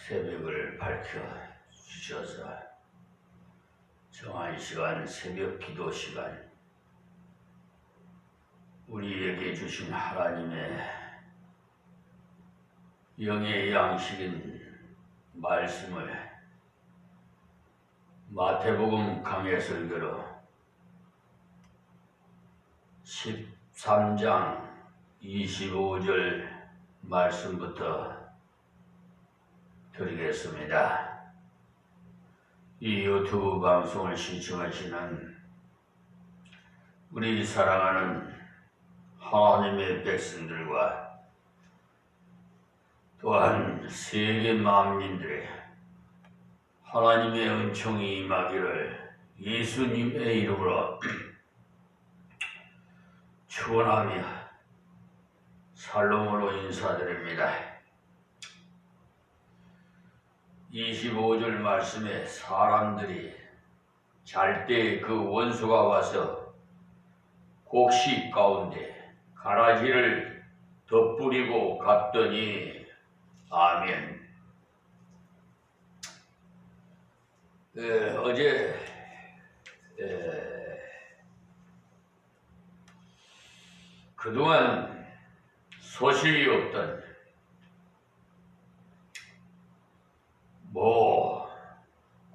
새벽을 밝혀 주셔서 정한 시간, 새벽 기도 시간, 우리에게 주신 하나님의 영의 양식인 말씀을 마태복음 강해 설교로 13장 25절 말씀부터 드리겠습니다. 이 유튜브 방송을 시청하시는 우리 사랑하는 하나님의 백성들과 또한 세계 만민들의 하나님의 은총이 임하기를 예수님의 이름으로 축원하며 샬롬으로 인사드립니다. 25절 말씀에 사람들이 잘 때 그 원수가 와서 곡식 가운데 가라지를 덧뿌리고 갔더니 아멘. 어제 그동안 소식이 없던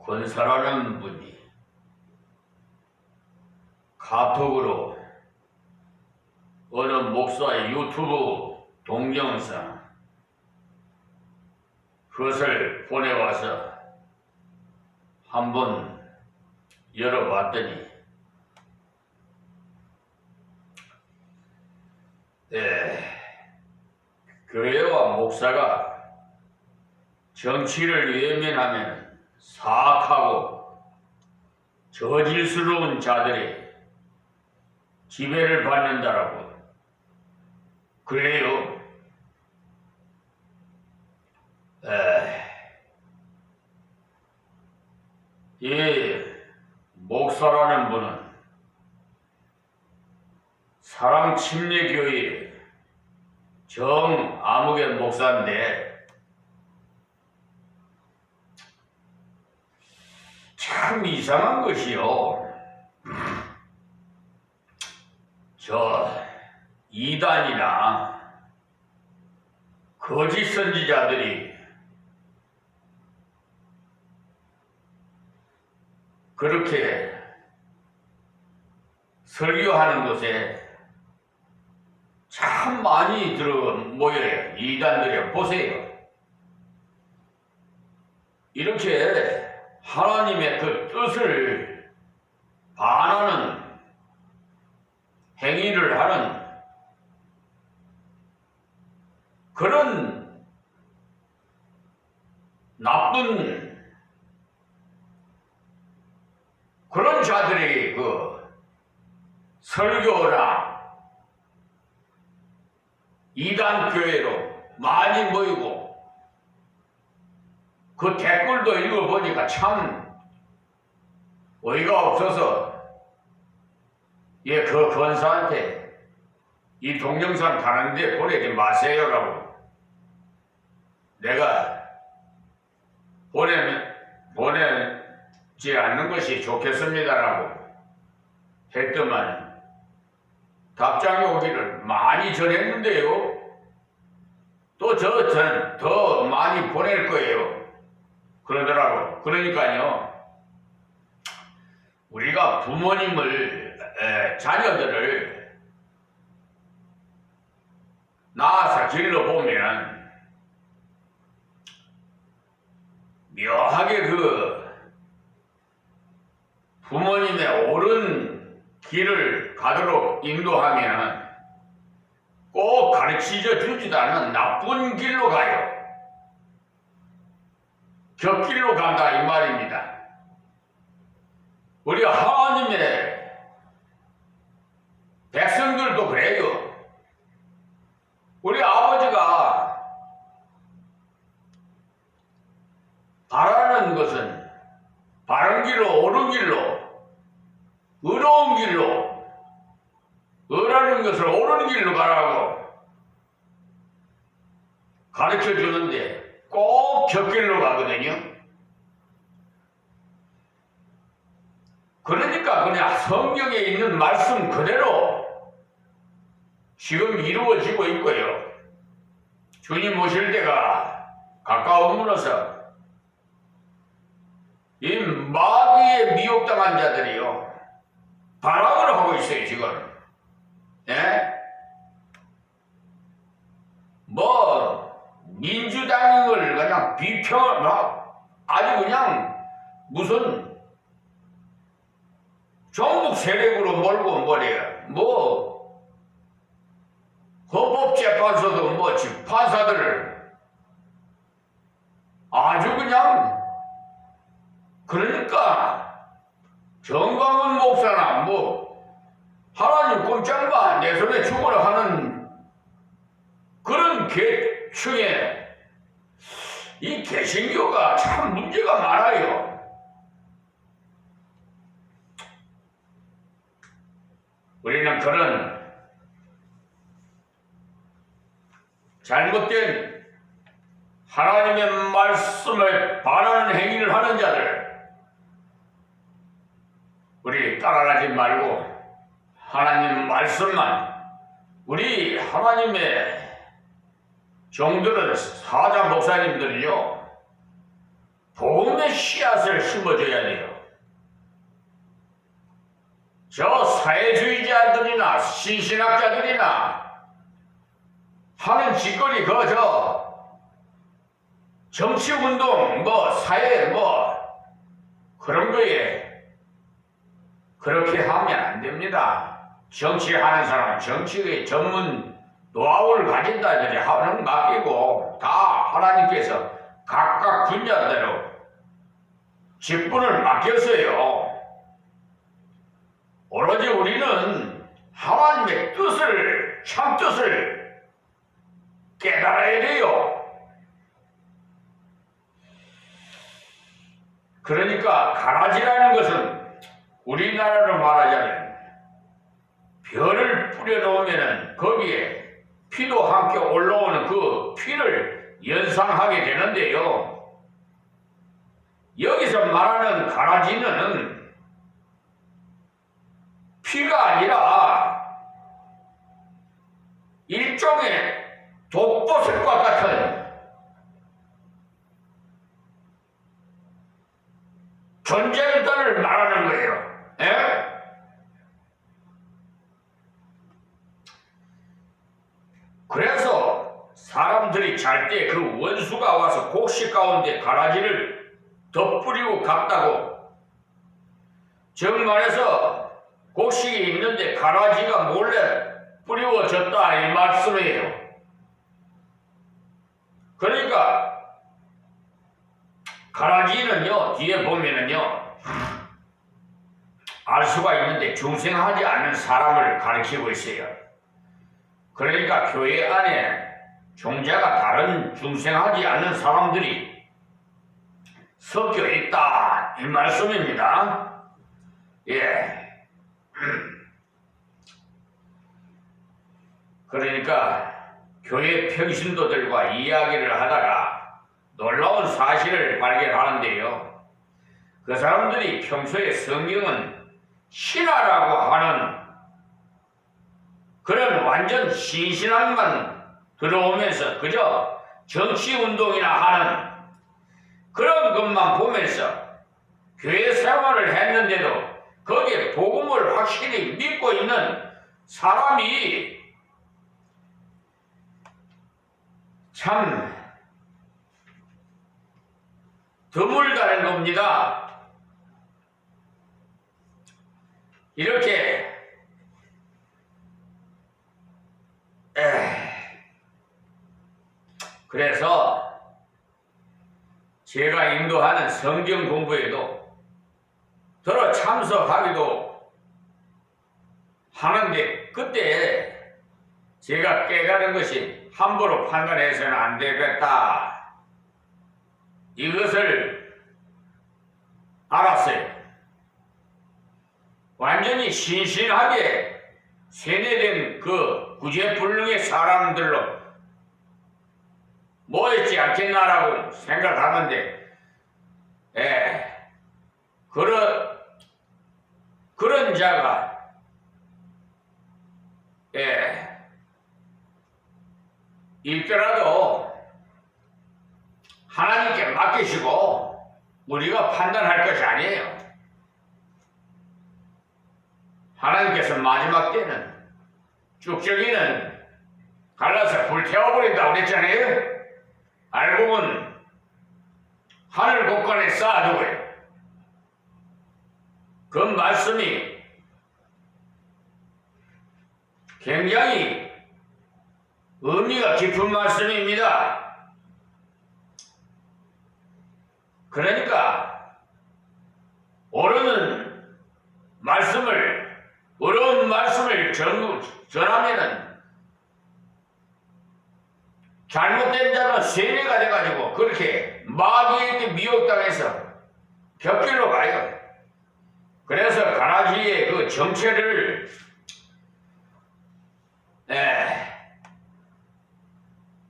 권사라는 분이 카톡으로 어느 목사의 유튜브 동영상 그것을 보내와서 한번 열어봤더니 교회와 목사가 정치를 외면하면 사악하고 저질스러운 자들이 지배를 받는다라고 그래요. 이 목사라는 분은 사랑침례교회 정아무개 목사인데 참 이상한 것이요. 저 이단이나 거짓 선지자들이 그렇게 설교하는 곳에 참 많이 모여요. 이단들이 보세요. 이렇게 하나님의 그 뜻을 반하는 행위를 하는 그런 나쁜 그런 자들이 그 설교나 이단 교회로 많이 모이고 그 댓글도 읽어보니까 참 어이가 없어서 그 권사한테 이 동영상 다른데 보내지 마세요라고 내가 보내지 않는 것이 좋겠습니다라고 했더만 답장이 오기를 많이 전했는데요. 또 더 많이 보낼 거예요. 그러더라고. 그러니까요, 우리가 자녀들을 낳아서 길러보면 묘하게 그 부모님의 옳은 길을 가도록 인도하면 꼭 가르치져 주지도 않은 나쁜 길로 가요. 곁길로 간다 이 말입니다. 우리 하나님의 백성들도 그래요. 우리 아버지가 바라는 것은 바른 길로, 옳은 길로, 의로운 길로, 의라는 것을 옳은 길로 가라고 가르쳐 주는데 꼭 곁길로 가거든요. 그러니까 그냥 성경에 있는 말씀 그대로 지금 이루어지고 있고요. 주님 오실 때가 가까움으로써 이 마귀에 미혹당한 자들이요 발악을 하고 있어요 지금. 예? 민주당을 그냥 아주 그냥 무슨 종북 세력으로 몰고 뭐래요. 헌법재판소도 판사들을 아주 그냥 그러니까 정광훈 목사나 하나님 꼼짝마 내 손에 죽으라 하는 그런 계층에 이 개신교가 참 문제가 많아요. 우리는 그런 잘못된 하나님의 말씀을 반하는 행위를 하는 자들 우리 따라가지 말고 하나님 말씀만 우리 하나님의 종들은 사자 목사님들이요 복음의 씨앗을 심어줘야 돼요. 저 사회주의자들이나 신신학자들이나 하는 짓거리 정치운동 사회 그런 거에 그렇게 하면 안 됩니다. 정치하는 사람은 정치의 전문 노하우를 가진 자들이 하는 맡기고 다 하나님께서 각각 분야대로 직분을 맡겼어요. 오로지 우리는 하나님의 뜻을 참뜻을 깨달아야 돼요. 그러니까 가라지라는 것은 우리나라로 말하자면 별을 뿌려놓으면 거기에 피도 함께 올라오는 그 피를 연상하게 되는데요. 여기서 말하는 가라지는 피가 아니라 일종의 독버섯과 같은 존재들을 말하는 거예요. 에? 그래서 사람들이 잘 때 그 원수가 와서 곡식 가운데 가라지를 덧뿌리고 갔다고 정말해서 곡식이 있는데 가라지가 몰래 뿌리워졌다 이 말씀이에요. 그러니까 가라지는요 뒤에 보면은요 알 수가 있는데 중생하지 않는 사람을 가리키고 있어요. 그러니까 교회 안에 종자가 다른 중생하지 않는 사람들이 섞여 있다 이 말씀입니다. 예. 그러니까 교회 평신도들과 이야기를 하다가 놀라운 사실을 발견하는데요. 그 사람들이 평소에 성경은 신화라고 하는 그런 완전 신신학만 들어오면서 그저 정치운동이나 하는 그런 것만 보면서 교회 생활을 했는데도 거기에 복음을 확실히 믿고 있는 사람이 참 드물다는 겁니다. 이렇게 그래서 제가 인도하는 성경 공부에도 들어 참석하기도 하는데 그때 제가 깨달은 것이 함부로 판단해서는 안 되겠다 이것을 알았어요. 완전히 신신하게 세뇌된 그 구제불능의 사람들로 뭐였지 않겠나라고 생각하는데, 그런 자가, 있더라도 하나님께 맡기시고 우리가 판단할 것이 아니에요. 하나님께서 마지막 때는 쭉저기는 갈라서 불태워버린다고 그랬잖아요. 알고 보면 하늘 곳간에 쌓아두고요. 그 말씀이 굉장히 의미가 깊은 말씀입니다. 그러니까 어려운 말씀을 전하면은 잘못된 자는 세뇌가 돼가지고 그렇게 마귀에게 미혹당해서 벽길로 가요. 그래서 가라지의 그 정체를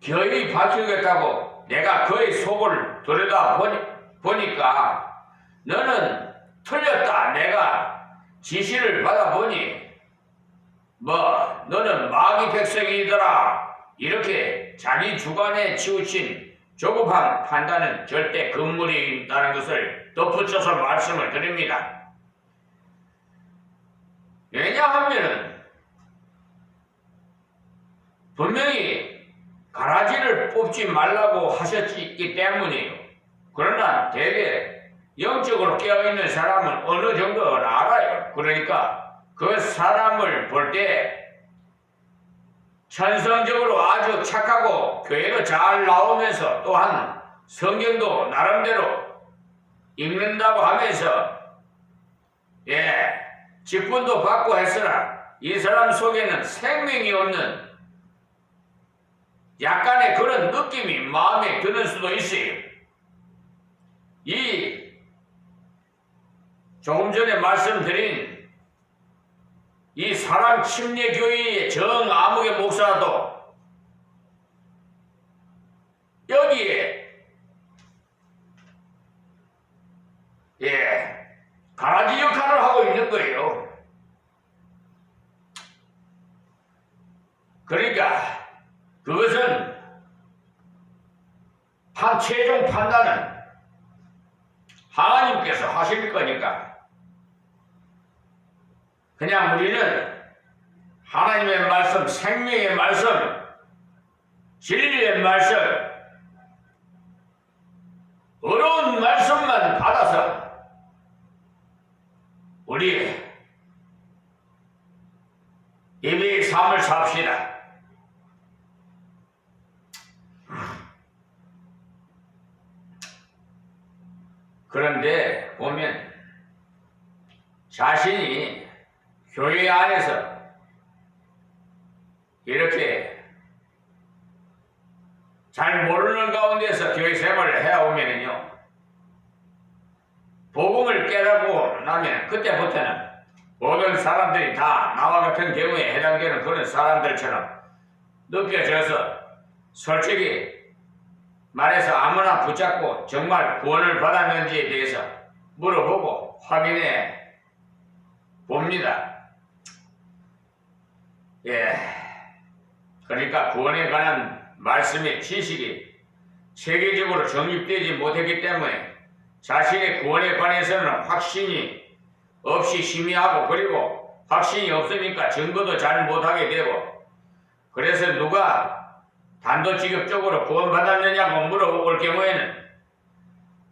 거의 밝히겠다고 내가 그의 속을 들여다 보니까 너는 틀렸다. 내가 지시를 받아보니 너는 마귀 백성이더라. 이렇게 자기 주관에 치우친 조급한 판단은 절대 금물이 있다는 것을 덧붙여서 말씀을 드립니다. 왜냐하면 분명히 가라지를 뽑지 말라고 하셨기 때문이에요. 그러나 되게 영적으로 깨어있는 사람은 어느 정도는 알아요. 그러니까 그 사람을 볼 때 천성적으로 아주 착하고 교회도 잘 나오면서 또한 성경도 나름대로 읽는다고 하면서 직분도 받고 했으나 이 사람 속에는 생명이 없는 약간의 그런 느낌이 마음에 드는 수도 있어요. 조금 전에 말씀드린 이 사랑 침례 교회의 정아무개 목사도 여기에 가라지 역할을 하고 있는 거예요. 그러니까 그것은 최종 판단은 하나님께서 하실 거니까 그냥 우리는 하나님의 말씀, 생명의 말씀, 진리의 말씀, 어려운 말씀만 받아서 우리 예배의 삶을 삽시다. 그런데 보면 자신이 교회 안에서 이렇게 잘 모르는 가운데서 교회 생활을 해오면요, 복음을 깨닫고 나면 그때부터는 모든 사람들이 다 나와 같은 경우에 해당되는 그런 사람들처럼 느껴져서 솔직히 말해서 아무나 붙잡고 정말 구원을 받았는지에 대해서 물어보고 확인해 봅니다. 그러니까 구원에 관한 말씀의 지식이 체계적으로 정립되지 못했기 때문에 자신의 구원에 관해서는 확신이 없이 심의하고, 그리고 확신이 없으니까 증거도 잘 못하게 되고, 그래서 누가 단도직입적으로 구원받았느냐고 물어볼 경우에는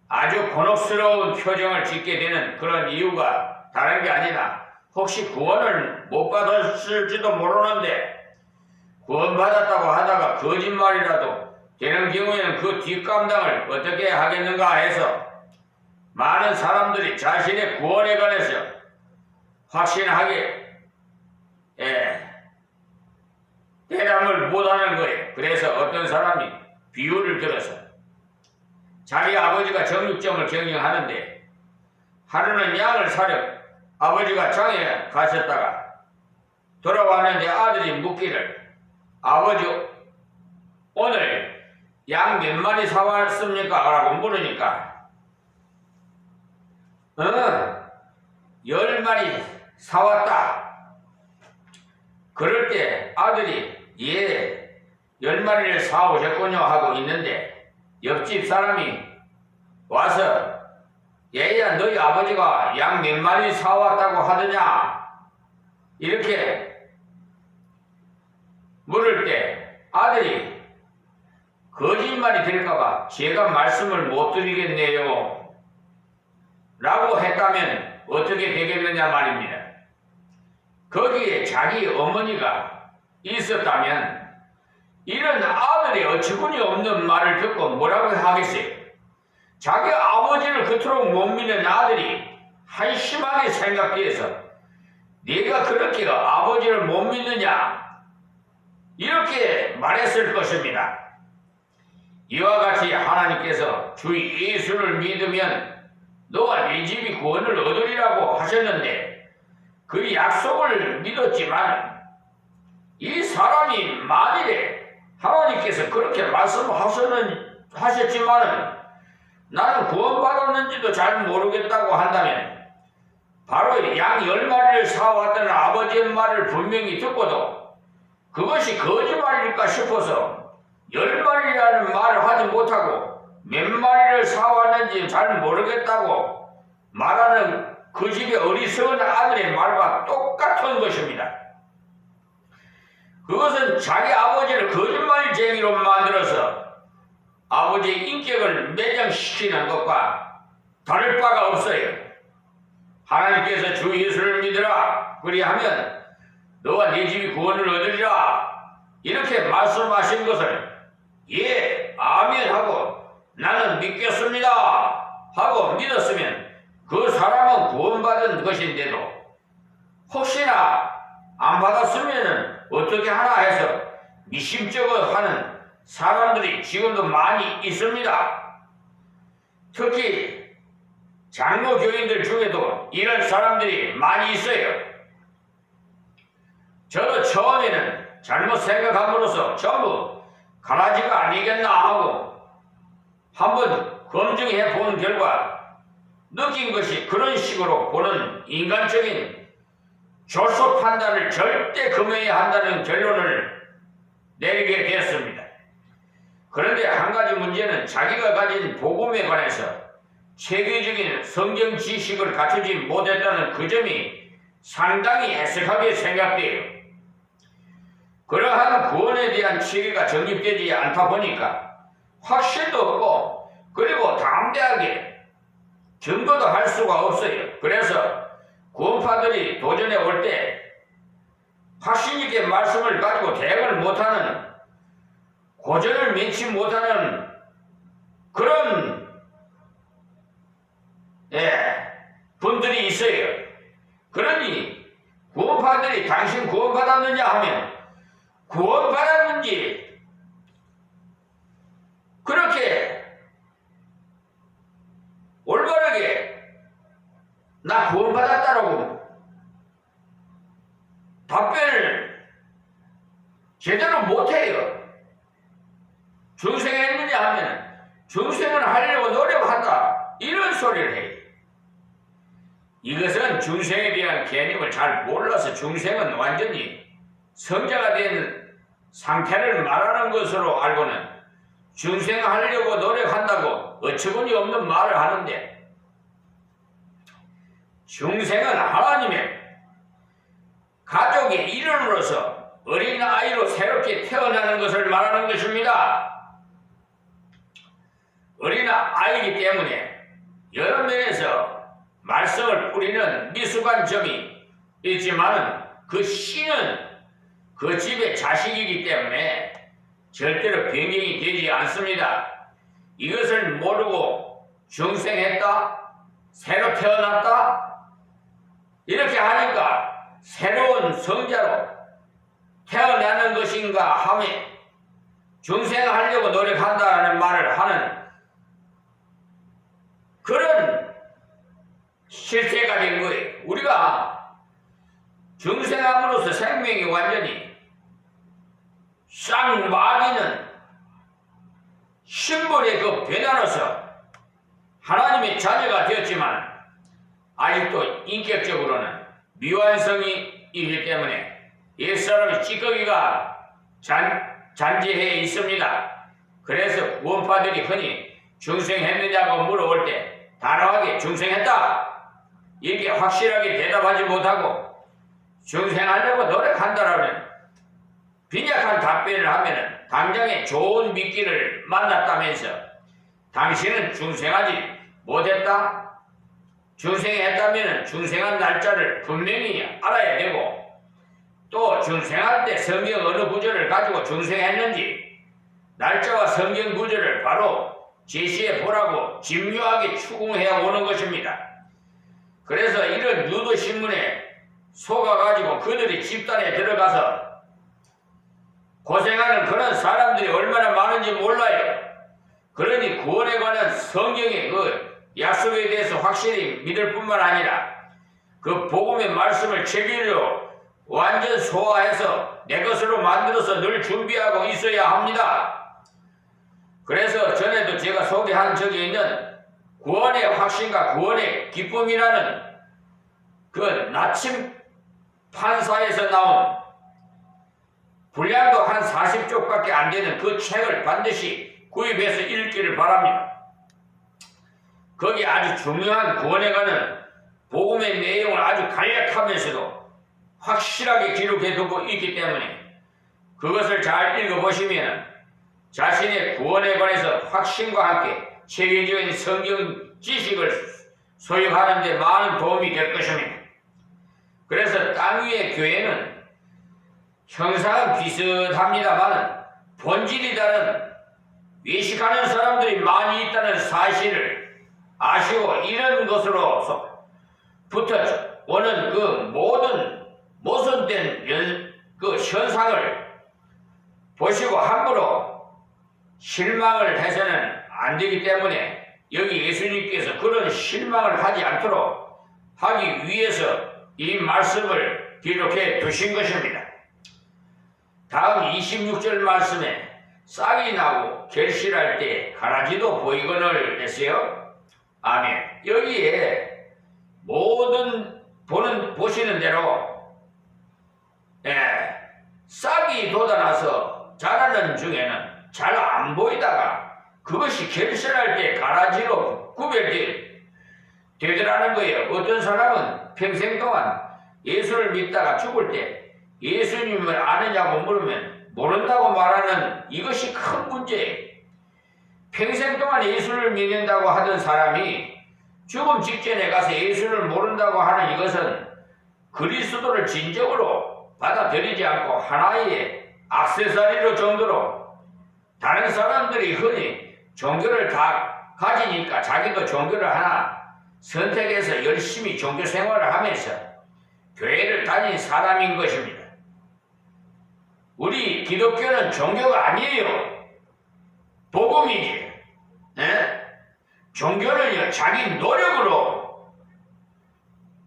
아주 곤혹스러운 표정을 짓게 되는 그런 이유가 다른 게 아니라 혹시 구원을 못 받았을지도 모르는데 구원받았다고 하다가 거짓말이라도 되는 경우에는 그 뒷감당을 어떻게 하겠는가 해서 많은 사람들이 자신의 구원에 관해서 확신하게 대답을 못하는 거예요. 그래서 어떤 사람이 비유를 들어서 자기 아버지가 정육점을 경영하는데 하루는 양을 사려 아버지가 장에 가셨다가 돌아왔는데 아들이 묻기를, 아버지 오늘 양 몇 마리 사왔습니까? 라고 물으니까 10마리 사왔다. 그럴 때 아들이 예 10마리를 사오셨군요 하고 있는데 옆집 사람이 와서 얘야 너희 아버지가 양 몇 마리 사왔다고 하더냐? 이렇게 물을 때 아들이 거짓말이 될까봐 제가 말씀을 못 드리겠네요 라고 했다면 어떻게 되겠느냐 말입니다. 거기에 자기 어머니가 있었다면 이런 아들의 어처구니 없는 말을 듣고 뭐라고 하겠어요? 자기 아버지를 그토록 못 믿는 아들이 한심하게 생각해서 네가 그렇게 아버지를 못 믿느냐? 이렇게 말했을 것입니다. 이와 같이 하나님께서 주 예수를 믿으면 너와 네 집이 구원을 얻으리라고 하셨는데 그 약속을 믿었지만 이 사람이 만일에 하나님께서 그렇게 말씀하셨지만 나는 구원받았는지도 잘 모르겠다고 한다면 바로 양 10마리를 사왔던 아버지의 말을 분명히 듣고도 그것이 거짓말일까 싶어서 10마리라는 말을 하지 못하고 몇 마리를 사왔는지 잘 모르겠다고 말하는 그 집의 어리석은 아들의 말과 똑같은 것입니다. 그것은 자기 아버지를 거짓말쟁이로 만들어서 아버지의 인격을 매장시키는 것과 다를 바가 없어요. 하나님께서 주 예수를 믿으라 그리하면 너와 네 집이 구원을 얻으리라 이렇게 말씀하신 것을 예 아멘 하고 나는 믿겠습니다 하고 믿었으면 그 사람은 구원받은 것인데도 혹시나 안 받았으면 어떻게 하나 해서 미심쩍어 하는 사람들이 지금도 많이 있습니다. 특히 장로교인들 중에도 이런 사람들이 많이 있어요. 저도 처음에는 잘못 생각함으로써 전부 가라지가 아니겠나 하고 한번 검증해 본 결과 느낀 것이 그런 식으로 보는 인간적인 조수 판단을 절대 금해야 한다는 결론을 내리게 되었습니다. 그런데 한 가지 문제는 자기가 가진 복음에 관해서 체계적인 성경 지식을 갖추지 못했다는 그 점이 상당히 애석하게 생각돼요. 그러한 구원에 대한 체계가 정립되지 않다 보니까 확신도 없고 그리고 담대하게 증거도 할 수가 없어요. 그래서 구원파들이 도전에 올 때 확신 있게 말씀을 가지고 대응을 못하는 고전을 맺지 못하는 그런 분들이 있어요. 그러니 구원파들이 당신 구원받았느냐 하면 구원받았는지 그렇게 올바르게 나 구원받았다라고 답변을 제대로 못해요. 중생했느냐 하면 중생을 하려고 노력한다 이런 소리를 해요. 이것은 중생에 대한 개념을 잘 몰라서 중생은 완전히 성자가 된 상태를 말하는 것으로 알고는 중생하려고 노력한다고 어처구니 없는 말을 하는데 중생은 하나님의 가족의 일원으로서 어린아이로 새롭게 태어나는 것을 말하는 것입니다. 어린아이이기 때문에 여러 면에서 말썽을 뿌리는 미숙한 점이 있지만 그 씨는 그 집의 자식이기 때문에 절대로 변경이 되지 않습니다. 이것을 모르고 중생했다, 새로 태어났다 이렇게 하니까 새로운 성자로 태어나는 것인가 하며 중생하려고 노력한다는 말을 하는 그런 실체가 된 거예요. 우리가 중생함으로써 생명이 완전히 쌍마귀는 신분의 그 변화로서 하나님의 자녀가 되었지만 아직도 인격적으로는 미완성이 있기 때문에 옛사람의 찌꺼기가 잔재해 있습니다. 그래서 구원파들이 흔히 중생했느냐고 물어볼 때 단호하게 중생했다 이렇게 확실하게 대답하지 못하고 중생하려고 노력한다라는 빈약한 답변을 하면은 당장에 좋은 미끼를 만났다면서 당신은 중생하지 못했다? 중생했다면 중생한 날짜를 분명히 알아야 되고 또 중생할 때 성경 어느 구절을 가지고 중생했는지 날짜와 성경 구절을 바로 제시해 보라고 집요하게 추궁해 오는 것입니다. 그래서 이런 누드신문에 속아가지고 그들이 집단에 들어가서 고생하는 그런 사람들이 얼마나 많은지 몰라요. 그러니 구원에 관한 성경의 그 약속에 대해서 확실히 믿을 뿐만 아니라 그 복음의 말씀을 체계로 완전 소화해서 내 것으로 만들어서 늘 준비하고 있어야 합니다. 그래서 전에도 제가 소개한 적이 있는 구원의 확신과 구원의 기쁨이라는 그 나침 판사에서 나온 분량도 한 40쪽밖에 안 되는 그 책을 반드시 구입해서 읽기를 바랍니다. 거기 아주 중요한 구원에 관한 복음의 내용을 아주 간략하면서도 확실하게 기록해 두고 있기 때문에 그것을 잘 읽어보시면 자신의 구원에 관해서 확신과 함께 체계적인 성경 지식을 소유하는 데 많은 도움이 될 것입니다. 그래서 땅 위의 교회는 형상은 비슷합니다만 본질이 다른 외식하는 사람들이 많이 있다는 사실을 아시고 이런 것으로부터 오는 그 모든 모순된 그 현상을 보시고 함부로 실망을 해서는 안 되기 때문에 여기 예수님께서 그런 실망을 하지 않도록 하기 위해서 이 말씀을 기록해 두신 것입니다. 다음 26절 말씀에 싹이 나고 결실할 때 가라지도 보이거늘 했어요. 아멘. 여기에 모든 보시는 대로 싹이 돋아나서 자라는 중에는 잘 안 보이다가 그것이 결실할 때 가라지로 구별되더라는 거예요. 어떤 사람은 평생 동안 예수를 믿다가 죽을 때 예수님을 아느냐고 물으면 모른다고 말하는 이것이 큰 문제예요. 평생 동안 예수를 믿는다고 하던 사람이 죽음 직전에 가서 예수를 모른다고 하는 이것은 그리스도를 진정으로 받아들이지 않고 하나의 액세서리로 정도로 다른 사람들이 흔히 종교를 다 가지니까 자기도 종교를 하나 선택해서 열심히 종교 생활을 하면서 교회를 다닌 사람인 것입니다. 우리 기독교는 종교가 아니에요. 복음이지. 종교는요, 자기 노력으로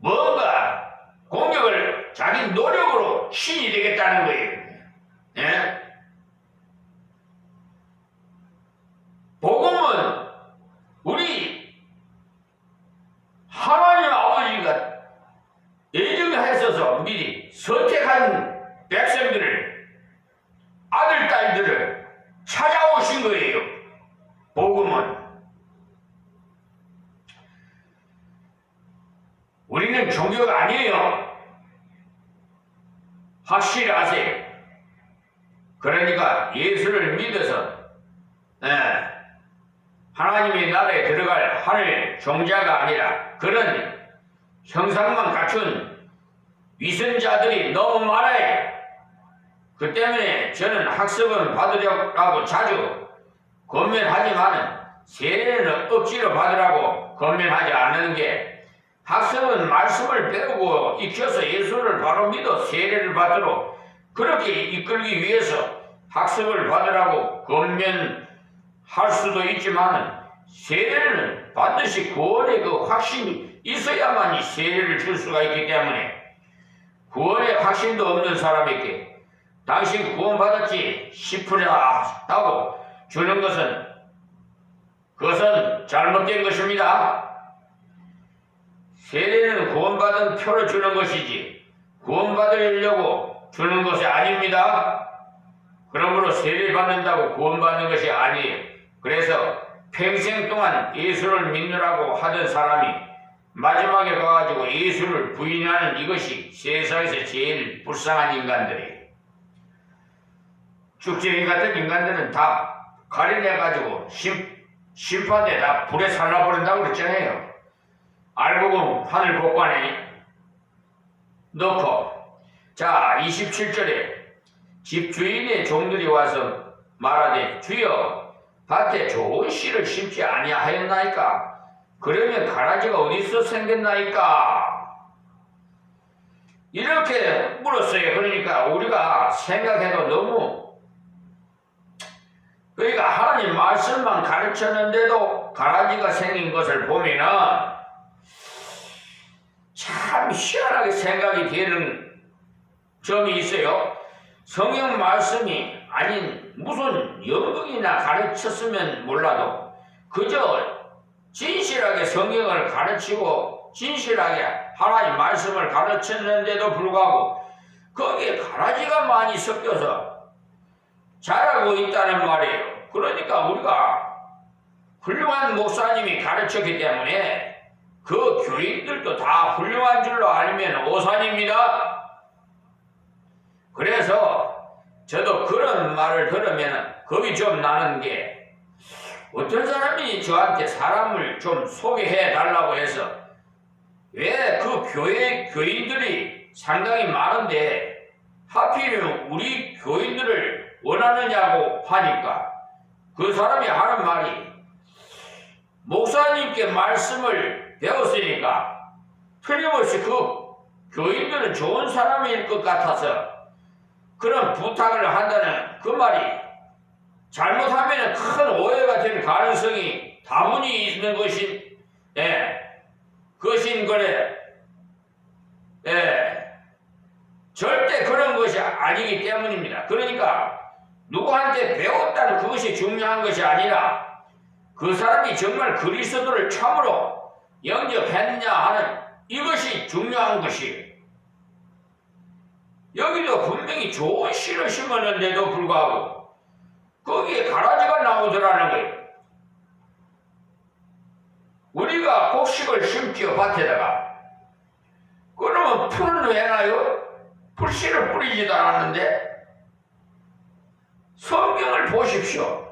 뭔가 공격을 자기 노력으로 신이 되겠다는 거예요. 복음은 우리 하나님 아버지가 예정하셔서 미리 선택한 백성들을 아들, 딸들을 찾아오신 거예요. 복음은. 우리는 종교가 아니에요. 확실히 아세요. 그러니까 예수를 믿어서 하나님의 나라에 들어갈 하늘 종자가 아니라 그런 형상만 갖춘 위선자들이 너무 많아요. 그 때문에 저는 학습은 받으려고 자주 권면하지만 세례는 억지로 받으라고 권면하지 않는 게 학습은 말씀을 배우고 익혀서 예수를 바로 믿어 세례를 받도록 그렇게 이끌기 위해서 학습을 받으라고 권면할 수도 있지만 세례는 반드시 구원의 그 확신이 있어야만 이 세례를 줄 수가 있기 때문에 구원의 확신도 없는 사람에게 당신 구원받았지 싶으라고 주는 것은 그것은 잘못된 것입니다. 세례는 구원받은 표로 주는 것이지 구원받으려고 주는 것이 아닙니다. 그러므로 세례 받는다고 구원받는 것이 아니에요. 그래서 평생 동안 예수를 믿느라고 하던 사람이 마지막에 가가지고 예수를 부인하는 이것이 세상에서 제일 불쌍한 인간들이에요. 쭉쟁이 같은 인간들은 다 가려내가지고 심판에 다 불에 살라버린다고 그랬잖아요. 알고 보면 하늘 복관에 넣고. 자, 27절에 집주인의 종들이 와서 말하되 주여 밭에 좋은 씨를 심지 아니하였나이까? 그러면 가라지가 어디서 생겼나이까? 이렇게 물었어요. 그러니까 우리가 생각해도 너무, 그러니까 하나님 말씀만 가르쳤는데도 가라지가 생긴 것을 보면은 참 희한하게 생각이 되는 점이 있어요. 성경 말씀이 아닌 무슨 연극이나 가르쳤으면 몰라도 그저 진실하게 성경을 가르치고 진실하게 하나님 말씀을 가르쳤는데도 불구하고 거기에 가라지가 많이 섞여서 자라고 있다는 말이에요. 그러니까 우리가 훌륭한 목사님이 가르쳤기 때문에 그 교인들도 다 훌륭한 줄로 알면 오산입니다. 그래서 저도 그런 말을 들으면 겁이 좀 나는 게, 어떤 사람이 저한테 사람을 좀 소개해 달라고 해서 왜 그 교인들이 상당히 많은데 하필이면 우리 교인들을 원하느냐고 하니까 그 사람이 하는 말이, 목사님께 말씀을 배웠으니까 틀림없이 그 교인들은 좋은 사람일 것 같아서 그런 부탁을 한다는 그 말이 잘못하면 큰 오해가 될 가능성이 다분히 있는 것인, 것인 거래. 절대 그런 것이 아니기 때문입니다. 그러니까 누구한테 배웠다는 그것이 중요한 것이 아니라 그 사람이 정말 그리스도를 참으로 영접했느냐 하는 이것이 중요한 것이에요. 여기도 분명히 좋은 씨를 심었는데도 불구하고 거기에 가라지가 나오더라는 거예요. 우리가 곡식을 심지어 밭에다가, 그러면 풀은 왜 나요? 풀씨를 뿌리지도 않았는데. 성경을 보십시오.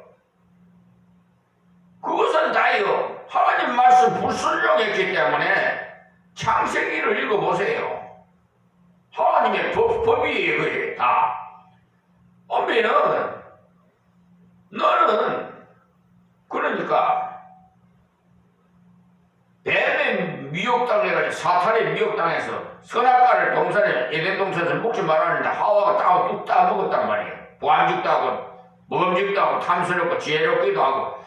그것은 다요 하나님 말씀 불순종했기 때문에 창세기를 읽어보세요. 하나님의 법이에요. 그게 다. 오면은 너는 그러니까 뱀의 미혹당해가지고 사탄의 미혹당해서 선악과를 동산에 에덴 동산에서 먹지 말았는데 하와가 따고 뚝 따 먹었단 말이에요. 보안죽도 하고 먹음직도 하고 탐스럽고 지혜롭기도 하고.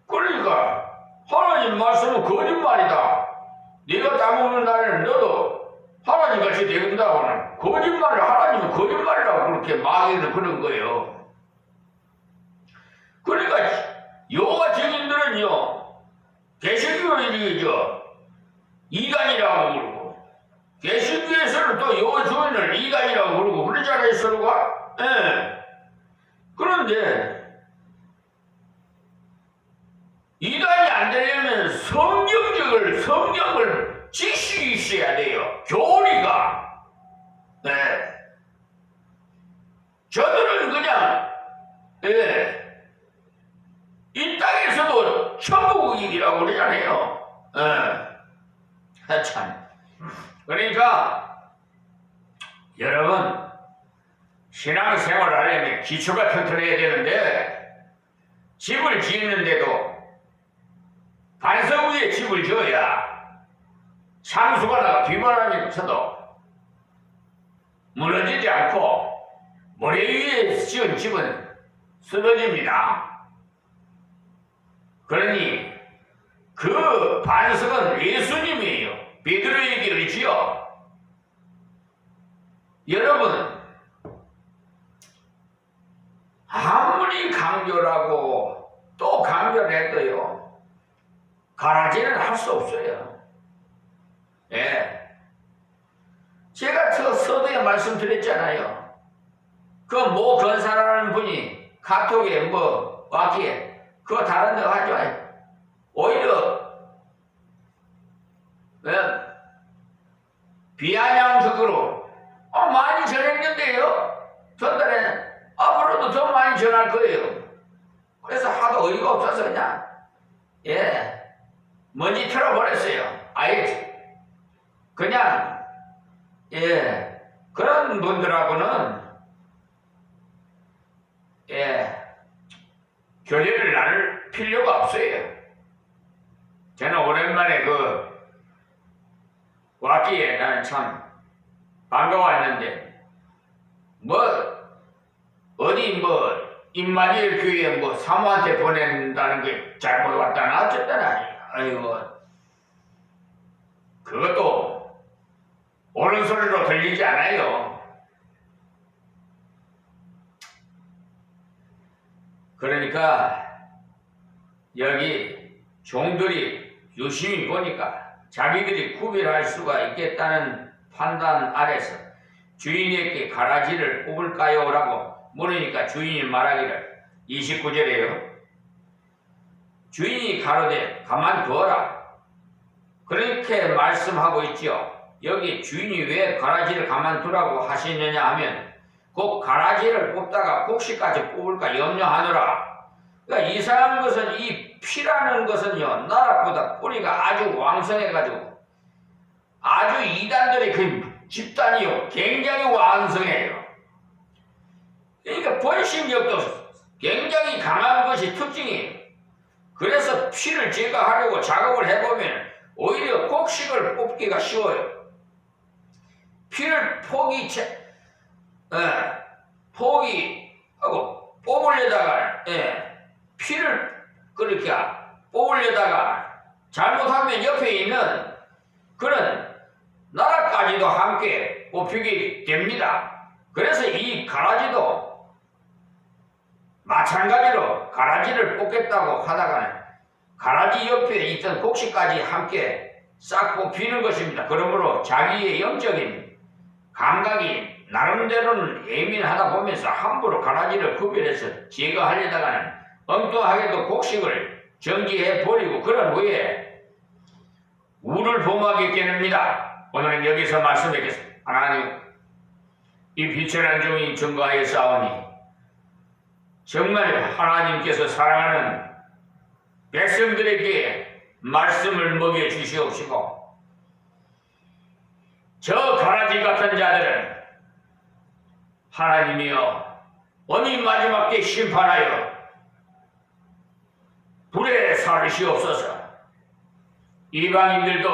그러니까 하나님 말씀은 거짓말이다. 네가 따먹는 날에는 너도 하나님같이 되는다고는, 거짓말을 하나님은 거짓말이라고 그렇게 마귀는 그런 거예요. 그러니까 여호와 증인들은요, 개신교인이죠, 이단이라고 그러고, 개신교에서는 또 여호와 증인을 이단이라고 그러고 그러잖아요, 서로가. 그런데 이단이 안 되려면 성경을 지식이 있어야 돼요. 교리가. 저들은 그냥, 이 땅에서도 천국이라고 그러잖아요. 참. 그러니까, 여러분, 신앙생활을 하려면 기초가 튼튼해야 되는데, 집을 짓는데도 반석 위에 집을 지어야 상수가 나가 비바람이 쳐도 무너지지 않고 모래 위에 지은 집은 쓰러집니다. 그러니 그 반석은 예수님이에요. 베드로 얘기를지요. 여러분, 아무리 강조라고 또 강조를 해도요, 가라지는 할 수 없어요. 예. 제가 저 서두에 말씀드렸잖아요. 그 모 건사라는 분이 카톡에 뭐 왔기에 그거 다른 데 하지 마요. 오히려 비아냥적으로 많이 전했는데요. 전달에는 앞으로도 더 많이 전할 거예요. 그래서 하도 어이가 없어서 그냥 먼지 털어버렸어요. 아예 그냥 그런 분들하고는 교제를 나눌 필요가 없어요. 저는 오랜만에 왔기에 나는 참 반가웠는데 어디 임마누엘 교회 사모한테 보낸다는 게 잘못 왔다나 어쨌다나 아이고 그것도 옳은 소리로 들리지 않아요. 그러니까 여기 종들이 유심히 보니까 자기들이 구별할 수가 있겠다는 판단 아래서 주인에게 가라지를 뽑을까요? 라고 물으니까 주인이 말하기를 29절에요. 주인이 가로되 가만두어라. 그렇게 말씀하고 있죠. 여기 주인이 왜 가라지를 가만두라고 하시느냐 하면 그 가라지를 뽑다가 곡식까지 뽑을까 염려하노라. 그러니까 이상한 것은 이 피라는 것은요, 나락보다 뿌리가 아주 왕성해가지고 아주 이단들의 그 집단이요 굉장히 왕성해요. 그러니까 번식력도 굉장히 강한 것이 특징이에요. 그래서 피를 제거하려고 작업을 해보면 오히려 곡식을 뽑기가 쉬워요. 피를 포기하고 뽑으려다가 피를 그렇게 뽑으려다가 잘못하면 옆에 있는 그런 나라까지도 함께 뽑히게 됩니다. 그래서 이 가라지도 마찬가지로 가라지를 뽑겠다고 하다가는 가라지 옆에 있던 곡식까지 함께 싹 뽑히는 것입니다. 그러므로 자기의 영적인 감각이 나름대로는 예민하다 보면서 함부로 가라지를 구별해서 제거하려다가는 엉뚱하게도 곡식을 정지해 버리고 그런 후에 우를 범하게 됩니다. 오늘은 여기서 말씀드리겠습니다. 하나님, 이 비천한 종이 증거하여 싸우니 정말 하나님께서 사랑하는 백성들에게 말씀을 먹여주시옵시고 저 가라지 같은 자들은 하나님이여 오늘 마지막 때 심판하여 불에 사르시옵소서. 이방인들도